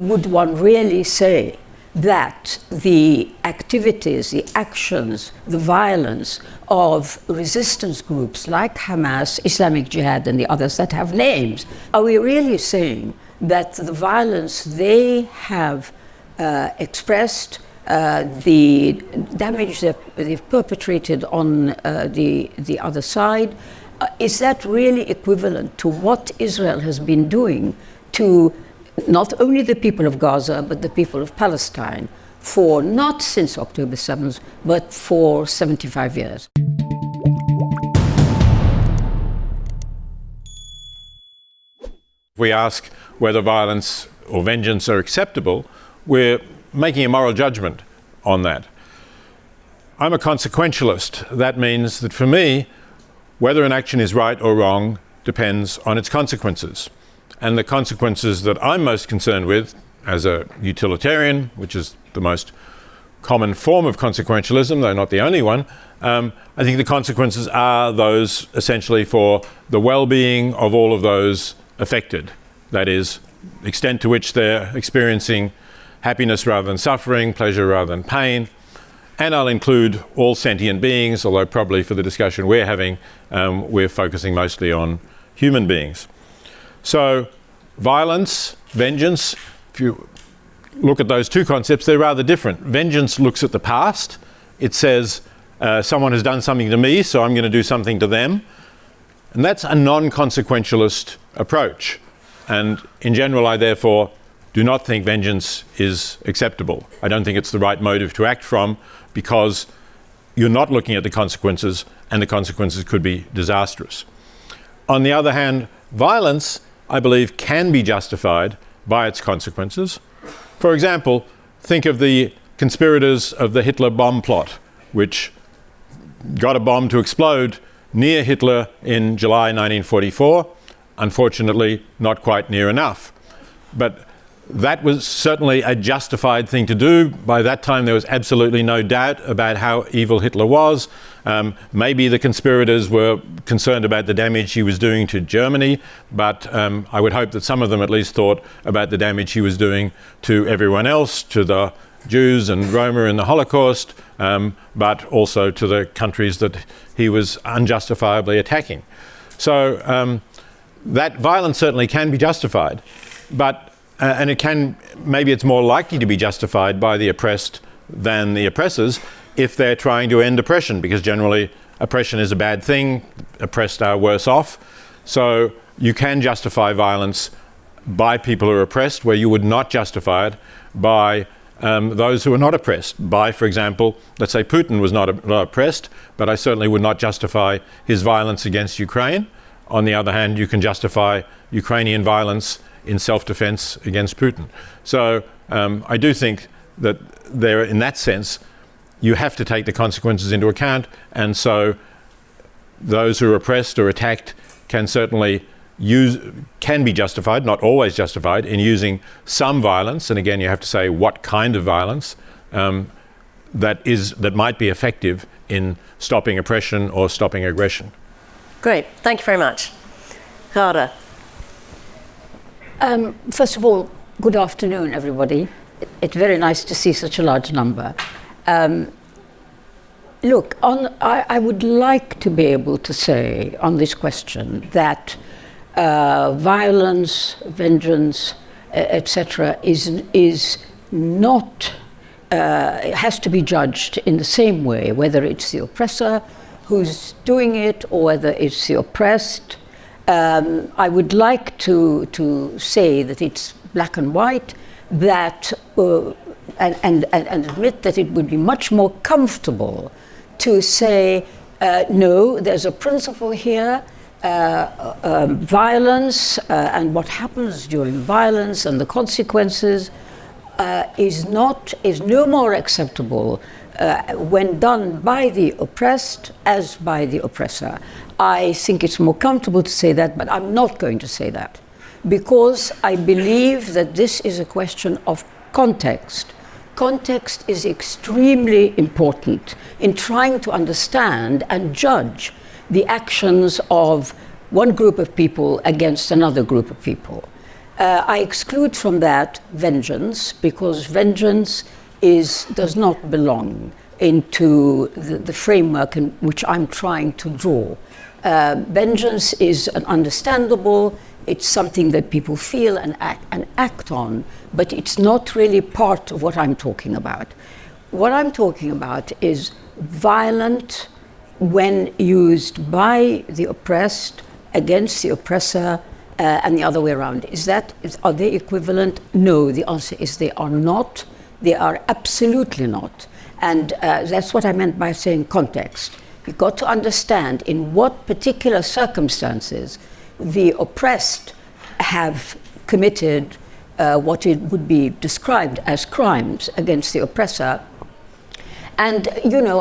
Would one really say that the activities, the actions, the violence of resistance groups like Hamas, Islamic Jihad, and the others that have names, are we really saying that the violence they have expressed, the damage they've perpetrated on the other side, is that really equivalent to what Israel has been doing to not only the people of Gaza, but the people of Palestine for not since October 7th, but for 75 years? We ask whether violence or vengeance are acceptable. We're making a moral judgment on that. I'm a consequentialist. That means that for me, whether an action is right or wrong depends on its consequences. And the consequences that I'm most concerned with as a utilitarian, which is the most common form of consequentialism, though not the only one, I think the consequences are those essentially for the well-being of all of those affected. That is, the extent to which they're experiencing happiness rather than suffering, pleasure rather than pain. And I'll include all sentient beings, although probably for the discussion we're having, we're focusing mostly on human beings. So violence, vengeance, if you look at those two concepts, they're rather different. Vengeance looks at the past. It says, someone has done something to me, so I'm going to do something to them. And that's a non-consequentialist approach. And in general, I therefore do not think vengeance is acceptable. I don't think it's the right motive to act from, because you're not looking at the consequences, and the consequences could be disastrous. On the other hand, violence, I believe, can be justified by its consequences. For example, think of the conspirators of the Hitler bomb plot, which got a bomb to explode near Hitler in July 1944. Unfortunately, not quite near enough. But that was certainly a justified thing to do. By that time, there was absolutely no doubt about how evil Hitler was. Maybe the conspirators were concerned about the damage he was doing to Germany, but I would hope that some of them at least thought about the damage he was doing to everyone else, to the Jews and Roma in the Holocaust, but also to the countries that he was unjustifiably attacking. So that violence certainly can be justified, but and it can, maybe it's more likely to be justified by the oppressed than the oppressors if they're trying to end oppression, because generally oppression is a bad thing, oppressed are worse off. So you can justify violence by people who are oppressed where you would not justify it by those who are not oppressed. By, for example, let's say Putin was not oppressed, but I certainly would not justify his violence against Ukraine. On the other hand, you can justify Ukrainian violence in self-defense against Putin. So I do think that there, in that sense, you have to take the consequences into account, and so those who are oppressed or attacked can certainly can be justified, not always justified, in using some violence, and again you have to say what kind of violence that might be effective in stopping oppression or stopping aggression. Great, thank you very much. Ghada. First of all, good afternoon, everybody. It's very nice to see such a large number. Look, I would like to be able to say on this question that violence, vengeance, etc., is not has to be judged in the same way, whether it's the oppressor who's doing it or whether it's the oppressed. I would like to say that it's black and white, that and admit that it would be much more comfortable to say, no, there's a principle here, violence and what happens during violence and the consequences is no more acceptable when done by the oppressed as by the oppressor. I think it's more comfortable to say that, but I'm not going to say that, because I believe that this is a question of context. Context is extremely important in trying to understand and judge the actions of one group of people against another group of people. I exclude from that vengeance, because vengeance does not belong into the framework in which I'm trying to draw. Vengeance is an understandable, it's something that people feel and act on, but it's not really part of what I'm talking about. What I'm talking about is violent when used by the oppressed against the oppressor, and the other way around. Are they equivalent? No, the answer is they are not. They are absolutely not. And that's what I meant by saying context. You've got to understand in what particular circumstances the oppressed have committed what it would be described as crimes against the oppressor. And,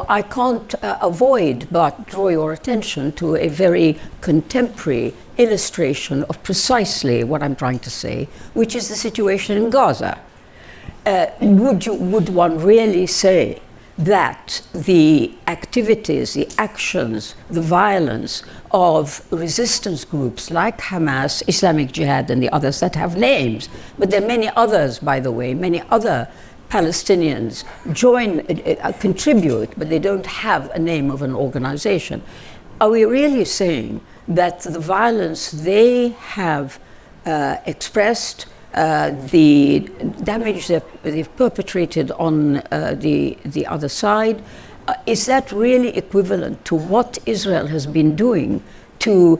I can't avoid but draw your attention to a very contemporary illustration of precisely what I'm trying to say, which is the situation in Gaza. Would one really say that the activities, the actions, the violence of resistance groups like Hamas, Islamic Jihad, and the others that have names, but there are many others, by the way, many other Palestinians contribute, but they don't have a name of an organization. Are we really saying that the violence they have expressed, the damage they've perpetrated on the other side, is that really equivalent to what Israel has been doing to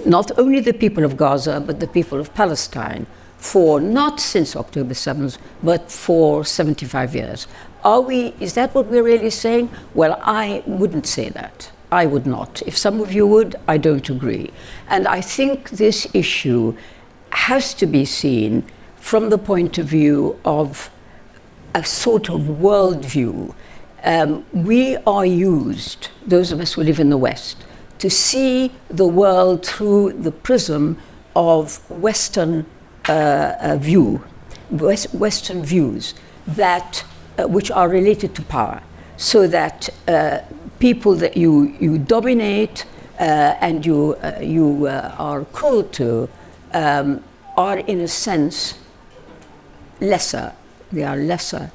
not only the people of Gaza, but the people of Palestine, for not since October 7th, but for 75 years? Is that what we're really saying? Well, I wouldn't say that. I would not. If some of you would, I don't agree. And I think this issue has to be seen from the point of view of a sort of worldview. We are used, those of us who live in the West, to see the world through the prism of Western Western views that which are related to power, so that people that you dominate and you are cruel to are in a sense lesser. They are lesser,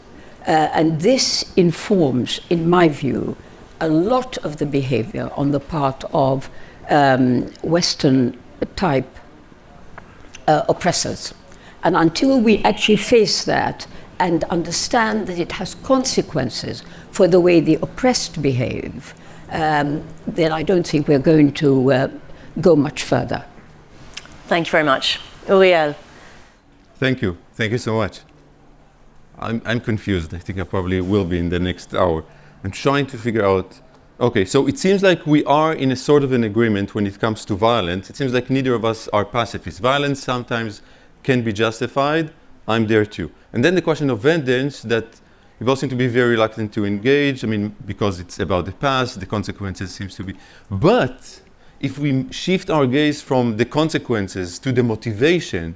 and this informs, in my view, a lot of the behavior on the part of Western type oppressors. And until we actually face that and understand that it has consequences for the way the oppressed behave, then I don't think we're going to go much further. Thank you very much. Uriel. Thank you. Thank you so much. I'm confused. I think I probably will be in the next hour. I'm trying to figure out, okay, so it seems like we are in a sort of an agreement when it comes to violence. It seems like neither of us are pacifists. Violence sometimes can be justified. I'm there too. And then the question of vengeance, that we both seem to be very reluctant to engage. I mean, because it's about the past, the consequences seems to be. But if we shift our gaze from the consequences to the motivation,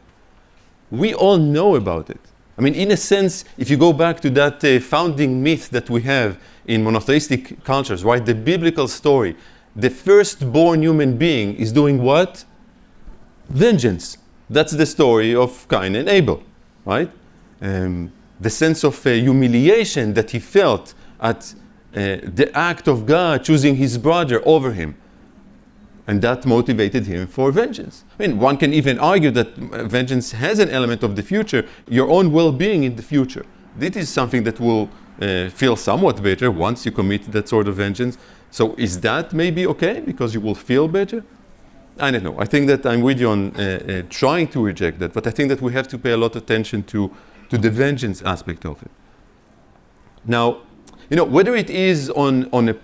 we all know about it. I mean, in a sense, if you go back to that founding myth that we have in monotheistic cultures, right? The biblical story, the firstborn human being is doing what? Vengeance. That's the story of Cain and Abel, right? The sense of humiliation that he felt at the act of God choosing his brother over him. And that motivated him for vengeance. I mean, one can even argue that vengeance has an element of the future, your own well-being in the future. This is something that will feel somewhat better once you commit that sort of vengeance. So is that maybe okay because you will feel better? I don't know. I think that I'm with you on trying to reject that, but I think that we have to pay a lot of attention to the vengeance aspect of it. Now, whether it is on a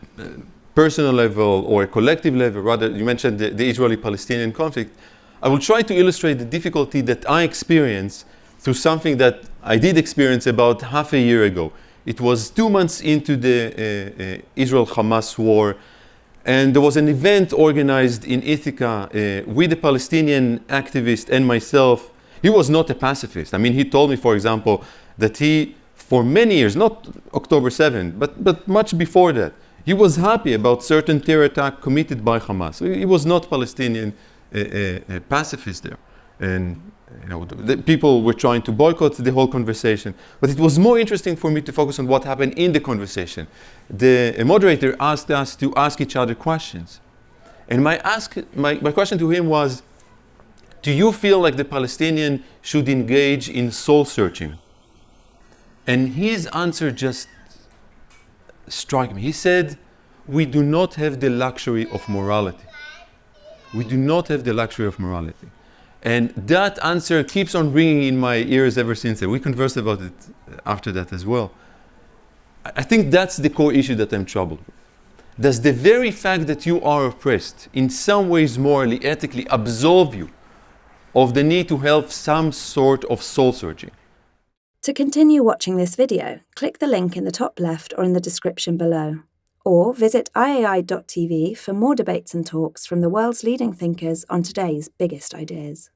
personal level or a collective level, rather, you mentioned the Israeli-Palestinian conflict, I will try to illustrate the difficulty that I experience through something that I did experience about half a year ago. It was 2 months into the Israel-Hamas war, and there was an event organized in Ithaca with a Palestinian activist and myself. He was not a pacifist. I mean, he told me, for example, that he, for many years, not October 7th, but much before that, he was happy about certain terror attack committed by Hamas. He was not Palestinian pacifist there. And the people were trying to boycott the whole conversation. But it was more interesting for me to focus on what happened in the conversation. The moderator asked us to ask each other questions. And my question to him was, do you feel like the Palestinian should engage in soul searching? And his answer just struck me. He said, we do not have the luxury of morality. We do not have the luxury of morality. And that answer keeps on ringing in my ears ever since. And we conversed about it after that as well. I think that's the core issue that I'm troubled with. Does the very fact that you are oppressed in some ways morally, ethically absolve you of the need to have some sort of soul searching? To continue watching this video, click the link in the top left or in the description below. Or visit iai.tv for more debates and talks from the world's leading thinkers on today's biggest ideas.